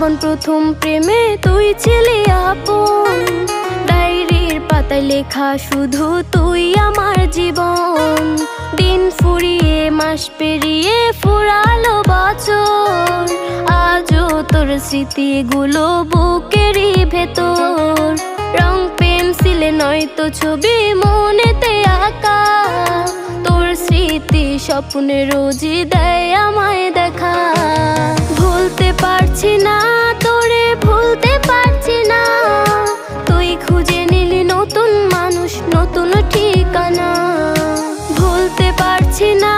জীবন প্রথম প্রেমে তুই ছিলি আপন, ডায়েরির পাতায় লেখা শুধু তুই আমার জীবন। দিন ফুরিয়ে মাস পেরিয়ে ফুরালো বছর, আজও তোর স্মৃতিগুলো বুকেরই ভেতর। রং পেন্সিলে নয়তো ছবি মনেতে আঁকা, তোর স্মৃতি স্বপ্নে রোজই দেয় আমায় দেখা। ভুলতে পারছি না তোরে, ভুলতে পারছি না, তুই খুঁজে নিলি নতুন মানুষ, নতুন ঠিকানা। ভুলতে পারছি না